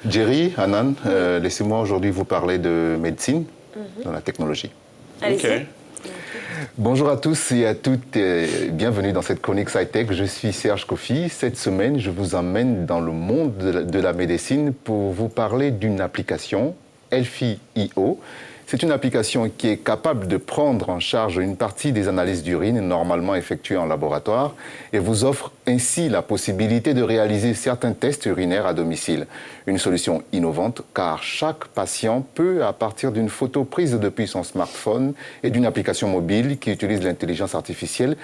Jerry, Anan, laissez-moi aujourd'hui vous parler de médecine dans la technologie. Allez-y. Okay. Bonjour à tous et à toutes, bienvenue dans cette chronique SciTech. Je suis Serge Kofi. Cette semaine, je vous emmène dans le monde de la médecine pour vous parler d'une application, Elfie.io. C'est une application qui est capable de prendre en charge une partie des analyses d'urine normalement effectuées en laboratoire et vous offre ainsi la possibilité de réaliser certains tests urinaires à domicile. Une solution innovante car chaque patient peut, à partir d'une photo prise depuis son smartphone et d'une application mobile qui utilise l'intelligence artificielle,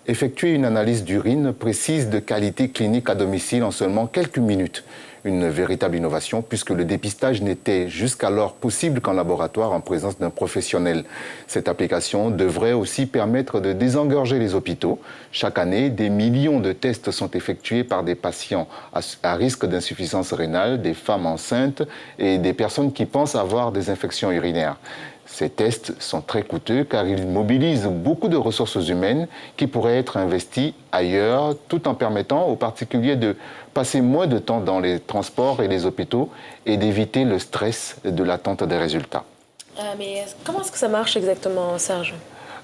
effectuer une analyse d'urine précise de qualité clinique à domicile en seulement quelques minutes. Une véritable innovation puisque le dépistage n'était jusqu'alors possible qu'en laboratoire en présence d'un professionnel. Cette application devrait aussi permettre de désengorger les hôpitaux. Chaque année, des millions de tests sont effectués par des patients à risque d'insuffisance rénale, des femmes enceintes et des personnes qui pensent avoir des infections urinaires. Ces tests sont très coûteux car ils mobilisent beaucoup de ressources humaines qui pourraient être investies ailleurs tout en permettant aux particuliers de passer moins de temps dans les transports et les hôpitaux et d'éviter le stress de l'attente des résultats. Mais comment est-ce que ça marche exactement, Serge ?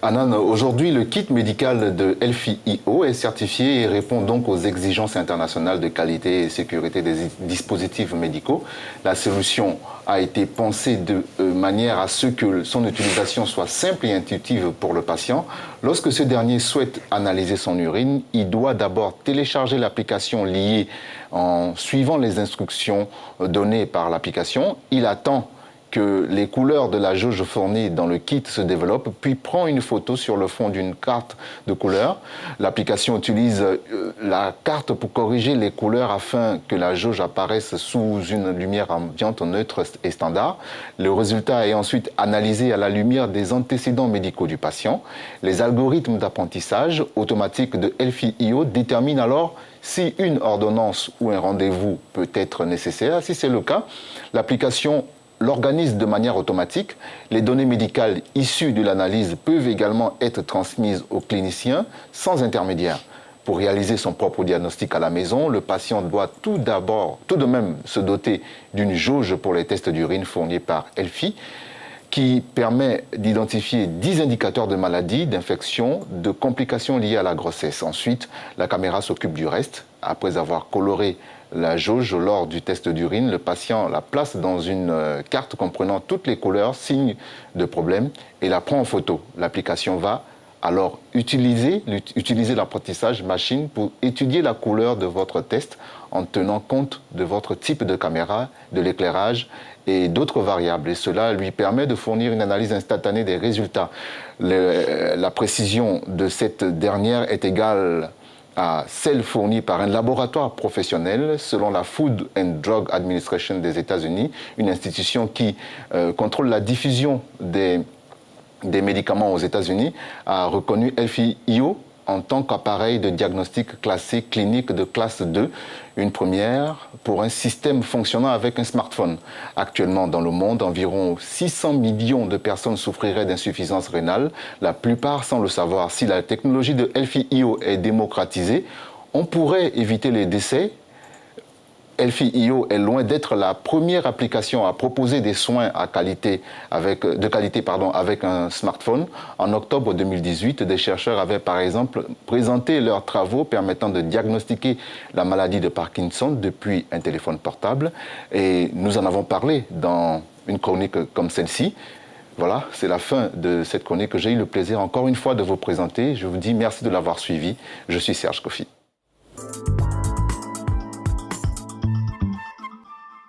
Anan, aujourd'hui, le kit médical de Elfie.io est certifié et répond donc aux exigences internationales de qualité et sécurité des dispositifs médicaux. La solution a été pensée de manière à ce que son utilisation soit simple et intuitive pour le patient. Lorsque ce dernier souhaite analyser son urine, il doit d'abord télécharger l'application liée en suivant les instructions données par l'application. Il attend que les couleurs de la jauge fournie dans le kit se développent, puis prend une photo sur le fond d'une carte de couleurs. L'application utilise la carte pour corriger les couleurs afin que la jauge apparaisse sous une lumière ambiante neutre et standard. Le résultat est ensuite analysé à la lumière des antécédents médicaux du patient. Les algorithmes d'apprentissage automatique de Elfie.io déterminent alors si une ordonnance ou un rendez-vous peut être nécessaire. Si c'est le cas, l'application l'organise de manière automatique. Les données médicales issues de l'analyse peuvent également être transmises aux cliniciens sans intermédiaire. Pour réaliser son propre diagnostic à la maison, le patient doit tout de même se doter d'une jauge pour les tests d'urine fournis par Elfie, qui permet d'identifier 10 indicateurs de maladies, d'infections, de complications liées à la grossesse. Ensuite, la caméra s'occupe du reste. Après avoir coloré la jauge lors du test d'urine, le patient la place dans une carte comprenant toutes les couleurs, signes de problème et la prend en photo. L'application va alors utiliser l'apprentissage machine pour étudier la couleur de votre test en tenant compte de votre type de caméra, de l'éclairage et d'autres variables. Et cela lui permet de fournir une analyse instantanée des résultats. La précision de cette dernière est égale à celle fournie par un laboratoire professionnel selon la Food and Drug Administration des États-Unis, une institution qui contrôle la diffusion des médicaments aux États-Unis, a reconnu Elfie.io en tant qu'appareil de diagnostic classé clinique de classe 2, une première pour un système fonctionnant avec un smartphone. Actuellement, dans le monde, environ 600 millions de personnes souffriraient d'insuffisance rénale, la plupart sans le savoir. Si la technologie de Elfie.io est démocratisée, on pourrait éviter les décès. Elfie.io est loin d'être la première application à proposer des soins de qualité avec un smartphone. En octobre 2018, des chercheurs avaient par exemple présenté leurs travaux permettant de diagnostiquer la maladie de Parkinson depuis un téléphone portable. Et nous en avons parlé dans une chronique comme celle-ci. Voilà, c'est la fin de cette chronique que j'ai eu le plaisir encore une fois de vous présenter. Je vous dis merci de l'avoir suivi. Je suis Serge Kofi.